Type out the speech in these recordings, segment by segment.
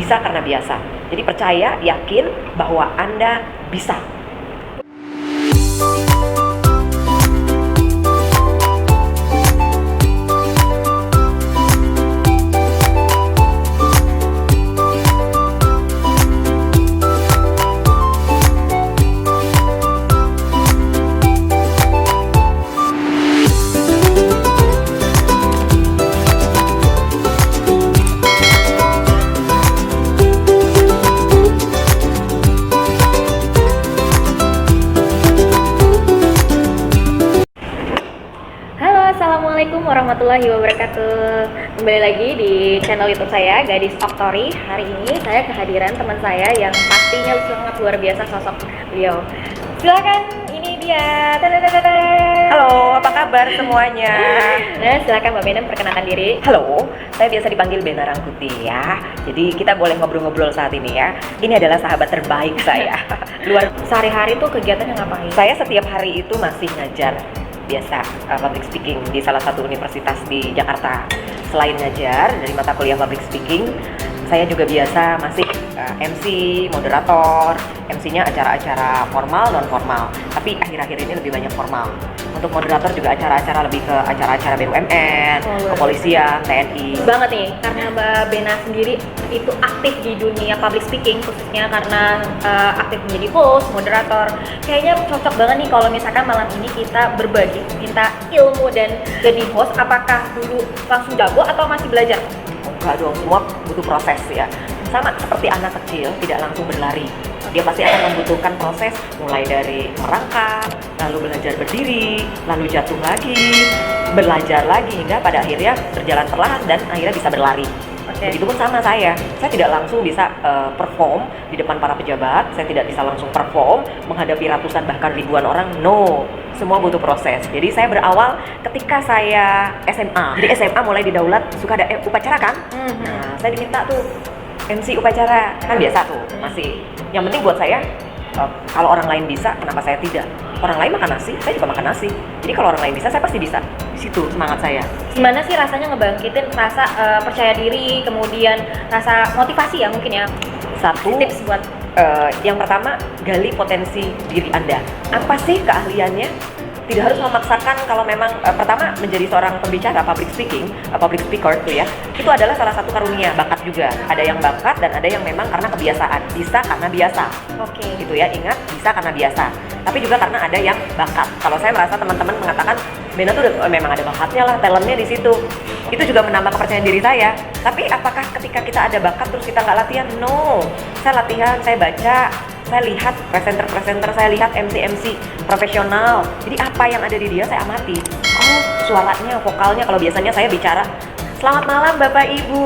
bisa karena biasa. Jadi percaya, yakin bahwa Anda bisa. Assalamualaikum warahmatullahi wabarakatuh. Kembali lagi di channel YouTube saya, Gadis Oktori. Hari ini saya kehadiran teman saya yang pastinya sangat luar biasa sosok beliau. Silakan, ini dia. Halo, apa kabar semuanya? Nah, silakan Mbak Bena perkenalkan diri. Halo, saya biasa dipanggil Bena Rangkuti ya. Jadi kita boleh ngobrol-ngobrol saat ini ya. Ini adalah sahabat terbaik saya. Sehari-hari tuh kegiatannya ngapain? Saya setiap hari itu masih ngajar biasa public speaking di salah satu universitas di Jakarta. Selain ngajar dari mata kuliah public speaking, saya juga biasa masih MC, moderator. MC-nya acara-acara formal, non formal. Tapi akhir-akhir ini lebih banyak formal. Untuk moderator juga acara-acara lebih ke acara-acara BUMN, kepolisian, TNI. Banget nih, karena Mbak Bena sendiri itu aktif di dunia public speaking, khususnya karena aktif menjadi host, moderator. Kayaknya cocok banget nih kalau misalkan malam ini kita berbagi, minta ilmu dan jadi host. Apakah dulu langsung jago atau masih belajar? Enggak dong, semua butuh proses ya. Sama seperti anak kecil, tidak langsung berlari. Dia pasti akan membutuhkan proses mulai dari merangkak, lalu belajar berdiri, lalu jatuh lagi, belajar lagi hingga pada akhirnya berjalan perlahan dan akhirnya bisa berlari. Begitupun sama saya tidak langsung bisa perform di depan para pejabat, saya tidak bisa langsung perform menghadapi ratusan bahkan ribuan orang, no. Semua butuh proses. Jadi saya berawal ketika saya SMA. Jadi SMA mulai didaulat suka ada upacara kan? Nah, saya diminta tuh MC upacara, kan biasa tuh masih. Yang penting buat saya, kalau orang lain bisa, kenapa saya tidak? Orang lain makan nasi, saya juga makan nasi. Jadi kalau orang lain bisa, saya pasti bisa. Di situ semangat saya. Gimana sih rasanya ngebangkitin rasa percaya diri, kemudian rasa motivasi ya mungkin ya? Satu, tips buat yang pertama, gali potensi diri Anda. Apa sih keahliannya? Tidak harus memaksakan. Kalau memang pertama menjadi seorang pembicara public speaker tuh ya, itu adalah salah satu karunia, bakat juga. Ada yang bakat dan ada yang memang karena kebiasaan, bisa karena biasa. Gitu ya, ingat, bisa karena biasa. Tapi juga karena ada yang bakat. Kalau saya merasa teman-teman mengatakan Bena tuh memang ada bakatnya lah, talentnya di situ. Itu juga menambah kepercayaan diri saya. Tapi apakah ketika kita ada bakat terus kita nggak latihan? No, saya latihan, saya baca, saya lihat presenter, saya lihat MC profesional. Jadi apa yang ada di dia saya amati. Oh, suaranya, vokalnya. Kalau biasanya saya bicara, selamat malam Bapak Ibu.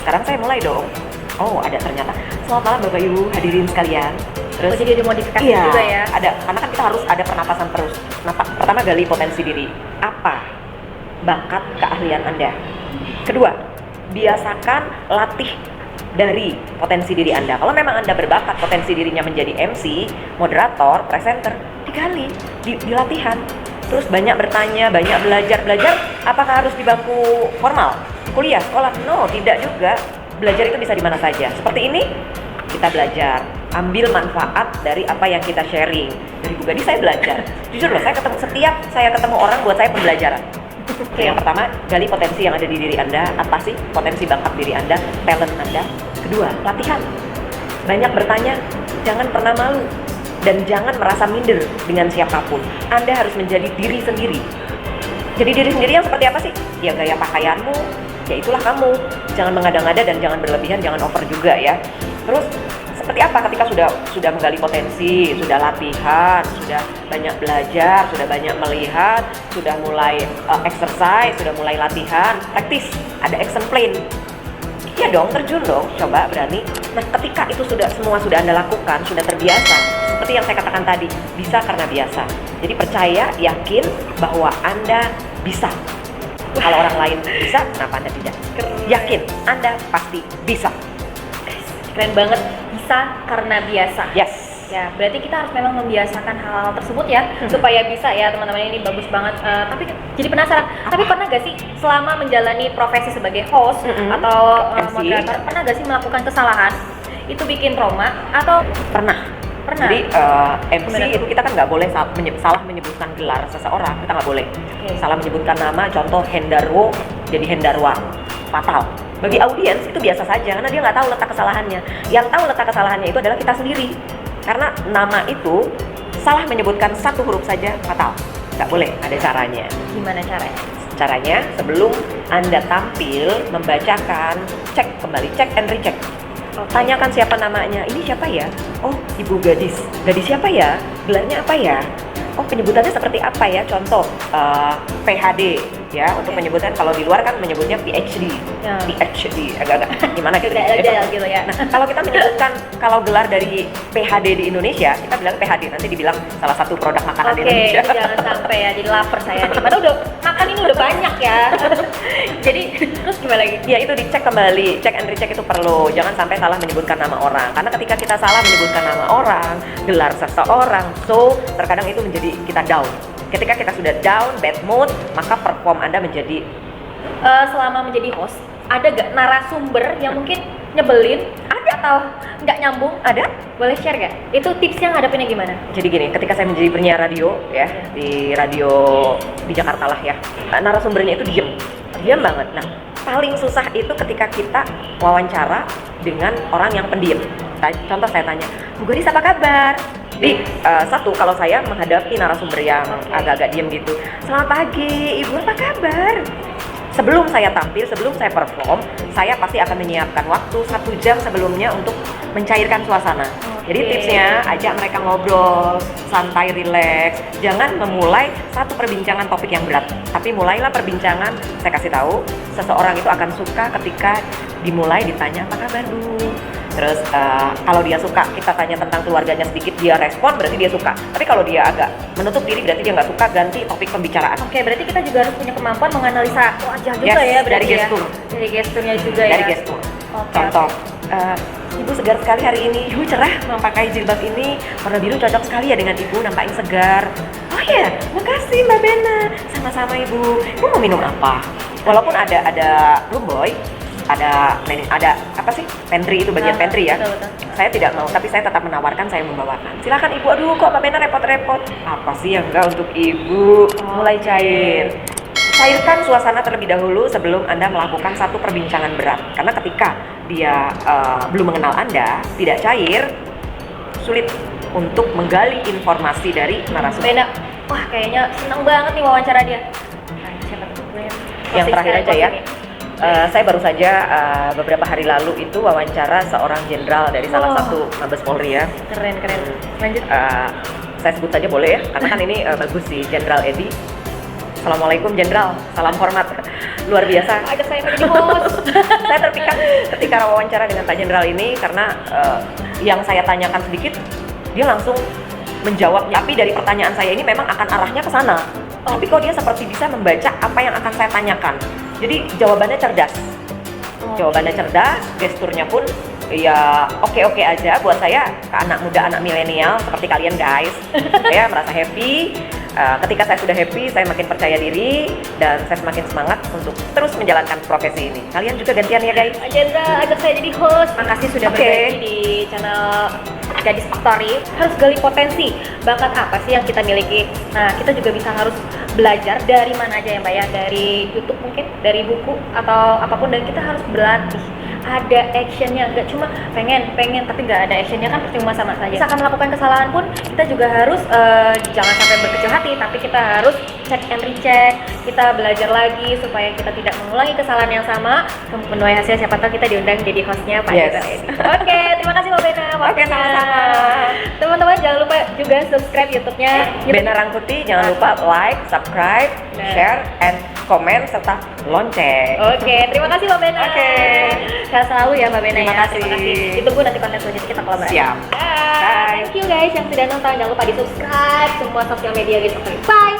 Sekarang saya mulai dong. Oh, ada ternyata. Selamat malam Bapak Ibu, hadirin sekalian. Terus jadi dimodifikasi iya, juga ya. Ada, karena kan kita harus ada pernapasan terus. Pertama gali potensi diri. Apa bakat keahlian Anda? Kedua, biasakan latih dari potensi diri Anda. Kalau memang Anda berbakat potensi dirinya menjadi MC, moderator, presenter, digali, di latihan. Terus banyak bertanya, banyak belajar. Apakah harus di bangku formal? Kuliah, sekolah? No, tidak juga. Belajar itu bisa di mana saja. Seperti ini, kita belajar. Ambil manfaat dari apa yang kita sharing. Dari Bu Gadis saya belajar. Jujur loh, setiap saya ketemu orang buat saya pembelajaran. Yang pertama, gali potensi yang ada di diri Anda. Apa sih potensi bakat diri Anda, talent Anda? Kedua, latihan. Banyak bertanya, jangan pernah malu. Dan jangan merasa minder dengan siapapun. Anda harus menjadi diri sendiri. Jadi diri sendiri yang seperti apa sih? Ya gaya pakaianmu, ya itulah kamu. Jangan mengada-ngada dan jangan berlebihan, jangan over juga ya. Terus, seperti apa ketika sudah menggali potensi, sudah latihan, sudah banyak belajar, sudah banyak melihat, sudah mulai exercise, sudah mulai latihan, praktis, ada action plan. Iya dong, terjun dong, coba berani. Nah, ketika itu semua sudah Anda lakukan, sudah terbiasa, seperti yang saya katakan tadi, bisa karena biasa. Jadi percaya, yakin bahwa Anda bisa. Kalau orang lain bisa, kenapa Anda tidak? Yakin, Anda pasti bisa. Keren banget, bisa karena biasa. Yes. Ya, berarti kita harus memang membiasakan hal tersebut ya, supaya bisa ya teman-teman, ini bagus banget. Tapi jadi penasaran, tapi pernah gak sih selama menjalani profesi sebagai host atau MC, moderator, pernah gak sih melakukan kesalahan itu bikin trauma atau Pernah. pernah? Jadi MC Gimana tuh? itu kita kan nggak boleh salah menyebutkan gelar seseorang, kita nggak boleh. Oke. Salah menyebutkan nama, contoh Hendarwo jadi Hendarwa, fatal. Bagi audiens itu biasa saja karena dia nggak tahu letak kesalahannya. Yang tahu letak kesalahannya itu adalah kita sendiri. Karena nama itu salah menyebutkan satu huruf saja fatal. Nggak boleh, ada caranya. Gimana caranya? Caranya sebelum Anda tampil membacakan, cek kembali, cek and recheck. Tanyakan siapa namanya, ini siapa ya? Oh, ibu gadis. Gadis siapa ya? Gelarnya apa ya? Oh, penyebutannya seperti apa ya? Contoh, PhD ya, untuk menyebutkan, kalau di luar kan menyebutnya PhD. Ya. PhD, agak-agak gimana gitu. Udah gitu ya. Nah, kalau kita menyebutkan, kalau gelar dari PhD di Indonesia, kita bilang PhD, nanti dibilang salah satu produk makanan di Oke, Indonesia. jangan sampai ya, jadi lapar saya nih. Padahal udah makan ini udah banyak ya. Jadi terus gimana lagi? Ya itu dicek kembali, cek and recheck itu perlu. Jangan sampai salah menyebutkan nama orang. Karena ketika kita salah menyebutkan nama orang, gelar seseorang, so terkadang itu menjadi kita down. Ketika kita sudah down, bad mood, maka perform Anda menjadi Selama menjadi host, ada gak narasumber yang mungkin nyebelin? Ada atau nggak nyambung? ada. Boleh share gak? Itu tipsnya ngadepinnya gimana? Jadi gini, ketika saya menjadi penyiar radio ya, di radio di Jakarta lah ya, narasumbernya itu diam banget. Nah, paling susah itu ketika kita wawancara dengan orang yang pendiam. Contoh saya tanya, Bu Gadis apa kabar? Jadi satu, kalau saya menghadapi narasumber yang agak-agak diam gitu, selamat pagi, Ibu apa kabar? Sebelum saya tampil, sebelum saya perform, saya pasti akan menyiapkan waktu 1 jam sebelumnya untuk mencairkan suasana. Jadi tipsnya, ajak mereka ngobrol, santai, rileks. Jangan memulai satu perbincangan topik yang berat, tapi mulailah perbincangan. Saya kasih tahu, seseorang itu akan suka ketika dimulai ditanya apa kabar Bu. Terus kalau dia suka, kita tanya tentang keluarganya sedikit, dia respon, berarti dia suka. Tapi kalau dia agak menutup diri, berarti dia nggak suka, ganti topik pembicaraan. Oke, berarti kita juga harus punya kemampuan menganalisa wajah juga Yes, ya, berarti dari ya. gestur. Dari gesturnya juga ya. Dari gestur. Oke. Contoh, Ibu segar sekali hari ini. Ibu cerah memakai jilbab ini. Warna biru cocok sekali ya dengan Ibu, nampaknya segar. Oh ya, makasih Mbak Bena. Sama-sama Ibu. Ibu mau minum apa? Walaupun ada room boy, ada apa sih? Pantry, itu bagian pantry ya. Betul. Saya tidak mau, tapi saya tetap menawarkan, saya membawakan. Silakan Ibu. Aduh, kok Mbak Bena repot-repot. Apa sih yang enggak untuk Ibu? Mulai cair. Cairkan suasana terlebih dahulu sebelum Anda melakukan satu perbincangan berat. Karena ketika dia belum mengenal Anda, tidak cair, sulit untuk menggali informasi dari narasumber. Bena, wah kayaknya seneng banget nih wawancara dia. Nah, siapa tuh Yang terakhir aja ya. Saya baru saja beberapa hari lalu itu wawancara seorang jenderal dari salah satu Mabes Polri ya. Keren. Lanjut. Saya sebut saja boleh ya, karena kan ini bagus sih, Jenderal Edi. Assalamualaikum Jenderal, salam hormat, luar biasa. Ajak saya menjadi host. Saya terpikat ketika wawancara dengan Pak Jenderal ini karena yang saya tanyakan sedikit, dia langsung menjawabnya. Tapi dari pertanyaan saya ini memang akan arahnya ke sana. Tapi kok dia seperti bisa membaca apa yang akan saya tanyakan. Jadi jawabannya cerdas. Jawabannya cerdas, gesturnya pun ya oke aja buat saya, ke anak muda, anak milenial seperti kalian guys. Saya merasa happy. Ketika saya sudah happy, saya makin percaya diri dan saya semakin semangat untuk terus menjalankan profesi ini. Kalian juga gantian ya guys. Jenderal, ajak saya jadi host. Makasih sudah berbagi di channel Gadis Factory. Harus gali potensi, bakat apa sih yang kita miliki. Nah, kita juga bisa harus belajar dari mana aja ya Mbak ya, dari YouTube mungkin, dari buku atau apapun, dan kita harus berlatih. Ada actionnya, nggak cuma pengen tapi nggak ada actionnya kan percuma sama saja. Kita akan melakukan kesalahan pun kita juga harus jangan sampai berkecil hati, tapi kita harus check and recheck. Kita belajar lagi supaya kita tidak mengulangi kesalahan yang sama. Menuai hasil, siapa tahu kita diundang jadi hostnya Pak Jenderal Edi. Oke, terima kasih Mbak Bena. Oke, sama-sama. Teman-teman jangan lupa juga subscribe YouTube-nya Bena Rangkuti, jangan lupa like, subscribe, share, and komen serta lonceng. Oke, terima kasih Mbak Bena. Oke. Sehat selalu ya Mbak Bena. Terima ya. kasih. Terima kasih. Ditunggu nanti konten selanjutnya kita kolaborasi. Siap. Bye. Thank you guys yang sudah nonton. Jangan lupa di subscribe semua sosial media gitu. Bye.